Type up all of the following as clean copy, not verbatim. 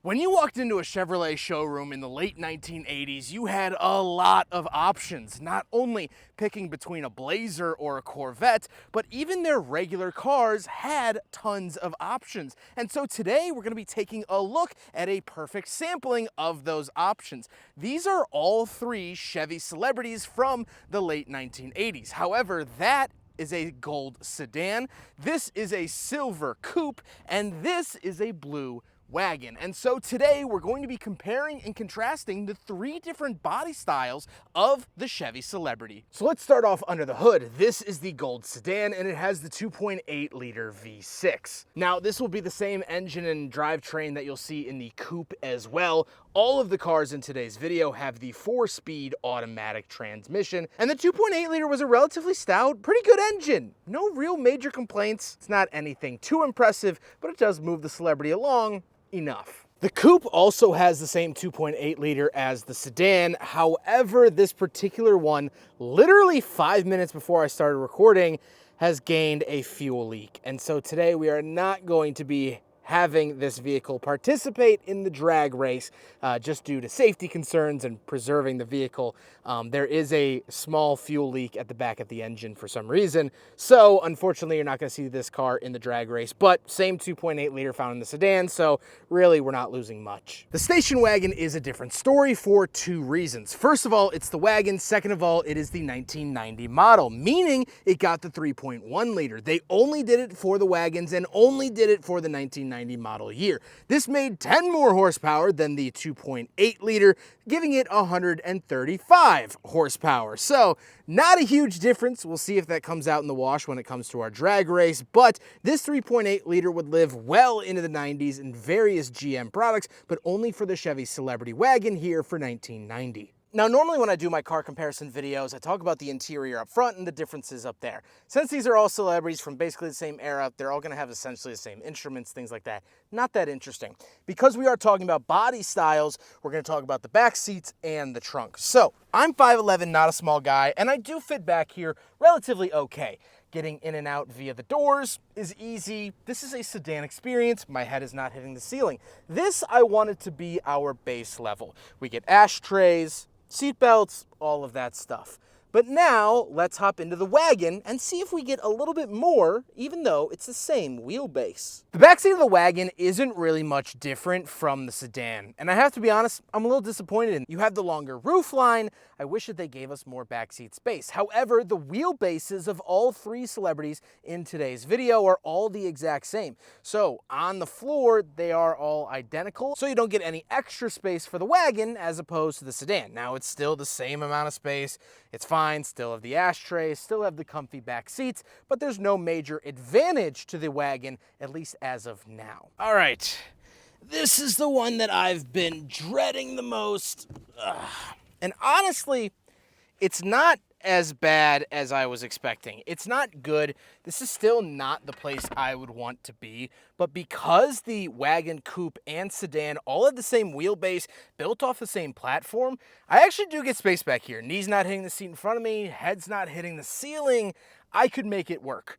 When you walked into a Chevrolet showroom in the late 1980s, you had a lot of options, not only picking between a Blazer or a Corvette, but even their regular cars had tons of options. And so today we're going to be taking a look at a perfect sampling of those options. These are all three Chevy Celebrities from the late 1980s. However, that is a gold sedan, this is a silver coupe, and this is a blue wagon. And so today we're going to be comparing and contrasting the three different body styles of the Chevy Celebrity. So let's start off under the hood. This is the gold sedan and it has the 2.8 liter V6. Now this will be the same engine and drivetrain that you'll see in the coupe as well. All of the cars in today's video have the 4-speed automatic transmission, and the 2.8 liter was a relatively stout, pretty good engine. No real major complaints. It's not anything too impressive, but it does move the Celebrity along enough. The coupe also has the same 2.8 liter as the sedan. However, this particular one, literally 5 minutes before I started recording, has gained a fuel leak. And so today we are not going to be having this vehicle participate in the drag race just due to safety concerns and preserving the vehicle. There is a small fuel leak at the back of the engine for some reason. So unfortunately, you're not going to see this car in the drag race, but same 2.8 liter found in the sedan. So really, we're not losing much. The station wagon is a different story for two reasons. First of all, it's the wagon. Second of all, it is the 1990 model, meaning it got the 3.1 liter. They only did it for the wagons and only did it for the 1990 model year. This made 10 more horsepower than the 2.8 liter, giving it 135 horsepower. So not a huge difference. We'll see if that comes out in the wash when it comes to our drag race, but this 3.8 liter would live well into the 90s in various GM products, but only for the Chevy Celebrity wagon here for 1990. Now, normally when I do my car comparison videos, I talk about the interior up front and the differences up there. Since these are all celebrities from basically the same era, they're all going to have essentially the same instruments, things like that. Not that interesting. Because we are talking about body styles, we're going to talk about the back seats and the trunk. So, I'm 5'11", not a small guy, and I do fit back here relatively okay. Getting in and out via the doors is easy. This is a sedan experience. My head is not hitting the ceiling. This, I wanted to be our base level. We get ashtrays, seat belts, all of that stuff. But now, let's hop into the wagon and see if we get a little bit more, even though it's the same wheelbase. The backseat of the wagon isn't really much different from the sedan, and I have to be honest, I'm a little disappointed. You have the longer roof line. I wish that they gave us more backseat space. However, the wheelbases of all three Celebrities in today's video are all the exact same. So on the floor, they are all identical, so you don't get any extra space for the wagon as opposed to the sedan. Now, it's still the same amount of space. It's fine, still have the ashtray, still have the comfy back seats, but there's no major advantage to the wagon, at least as of now. All right, this is the one that I've been dreading the most. And honestly, it's not as bad as I was expecting. It's not good. This is still not the place I would want to be, but because the wagon, coupe, and sedan all have the same wheelbase, built off the same platform, I actually do get space back here. Knees not hitting the seat in front of me, head's not hitting the ceiling. I could make it work.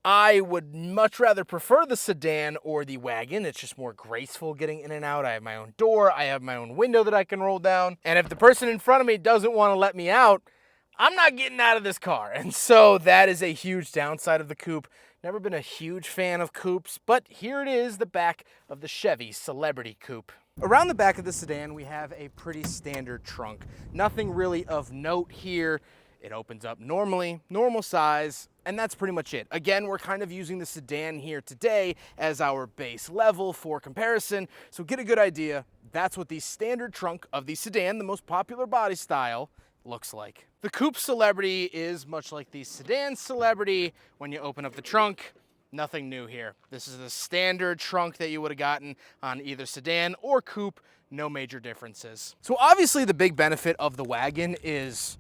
I would much rather prefer the sedan or the wagon. It's just more graceful getting in and out. I have my own door. I have my own window that I can roll down. And if the person in front of me doesn't want to let me out, I'm not getting out of this car. And so that is a huge downside of the coupe. Never been a huge fan of coupes, but here it is, the back of the Chevy Celebrity coupe. Around the back of the sedan, we have a pretty standard trunk. Nothing really of note here. It opens up normally, normal size, and that's pretty much it. Again, we're kind of using the sedan here today as our base level for comparison, so get a good idea. That's what the standard trunk of the sedan, the most popular body style, looks like. The coupe Celebrity is much like the sedan Celebrity. When you open up the trunk, nothing new here. This is the standard trunk that you would have gotten on either sedan or coupe, no major differences. So obviously the big benefit of the wagon is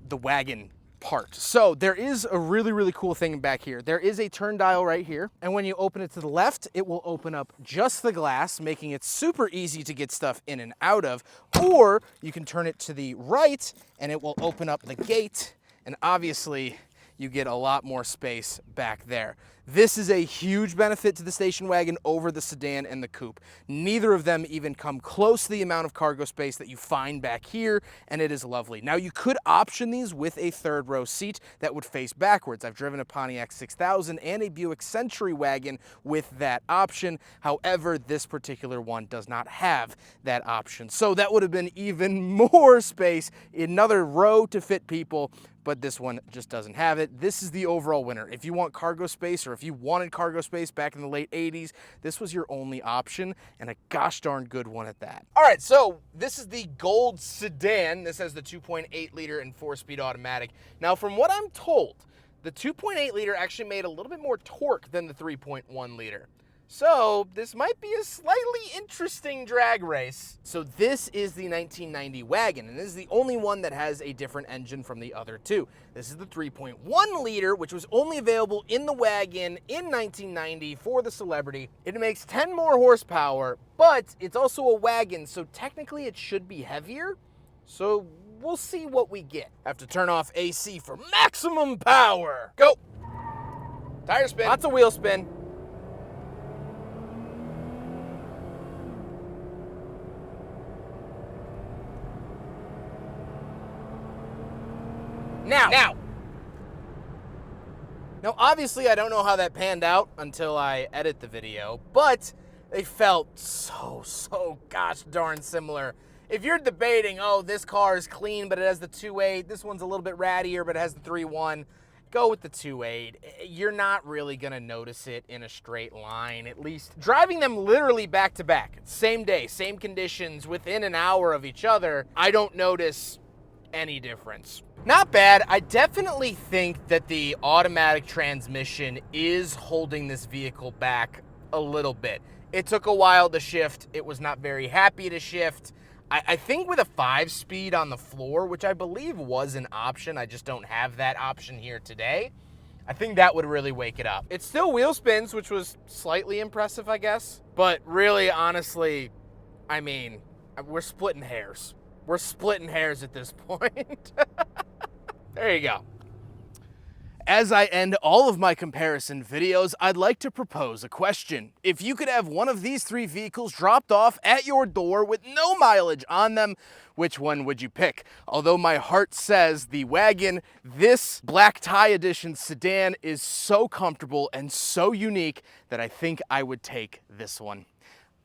the wagon part. So there is a really cool thing back here. There is a turn dial right here, and when you open it to the left, it will open up just the glass, making it super easy to get stuff in and out of, or you can turn it to the right and it will open up the gate, and obviously you get a lot more space back there. This is a huge benefit to the station wagon over the sedan and the coupe. Neither of them even come close to the amount of cargo space that you find back here, and it is lovely. Now, you could option these with a third row seat that would face backwards. I've driven a Pontiac 6000 and a Buick Century wagon with that option. However, this particular one does not have that option. So that would have been even more space, another row to fit people, but this one just doesn't have it. This is the overall winner. If you want cargo space, or if you wanted cargo space back in the late 80s, this was your only option, and a gosh darn good one at that. All right, so this is the gold sedan. This has the 2.8 liter and 4-speed automatic. Now, from what I'm told, the 2.8 liter actually made a little bit more torque than the 3.1 liter. So this might be a slightly interesting drag race. So this is the 1990 wagon, and this is the only one that has a different engine from the other two. This is the 3.1 liter, which was only available in the wagon in 1990 for the Celebrity. It makes 10 more horsepower, but it's also a wagon, so technically it should be heavier. So we'll see what we get. Have to turn off AC for maximum power. Go. Tire spin. Lots of wheel spin. Now, obviously, I don't know how that panned out until I edit the video, but they felt so gosh darn similar. If you're debating, oh, this car is clean, but it has the 2.8, this one's a little bit rattier, but it has the 3.1, go with the 2.8. You're not really gonna notice it in a straight line, at least. Driving them literally back to back, same day, same conditions, within an hour of each other, I don't notice any difference. Not bad. I definitely think that the automatic transmission is holding this vehicle back a little bit. It took a while to shift. It was not very happy to shift. I think with a 5-speed on the floor, which I believe was an option, I just don't have that option here today, I think that would really wake it up. It's still wheel spins, which was slightly impressive, I guess. But really, honestly, I mean, we're splitting hairs. We're splitting hairs at this point. There you go. As I end all of my comparison videos, I'd like to propose a question. If you could have one of these 3 vehicles dropped off at your door with no mileage on them, which one would you pick? Although my heart says the wagon, this black tie edition sedan is so comfortable and so unique that I think I would take this one.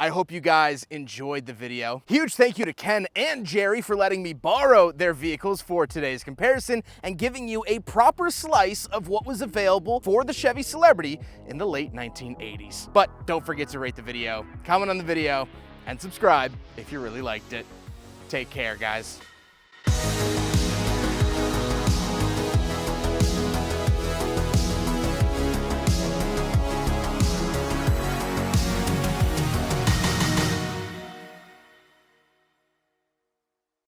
I hope you guys enjoyed the video. Huge thank you to Ken and Jerry for letting me borrow their vehicles for today's comparison and giving you a proper slice of what was available for the Chevy Celebrity in the late 1980s. But don't forget to rate the video, comment on the video, and subscribe if you really liked it. Take care, guys.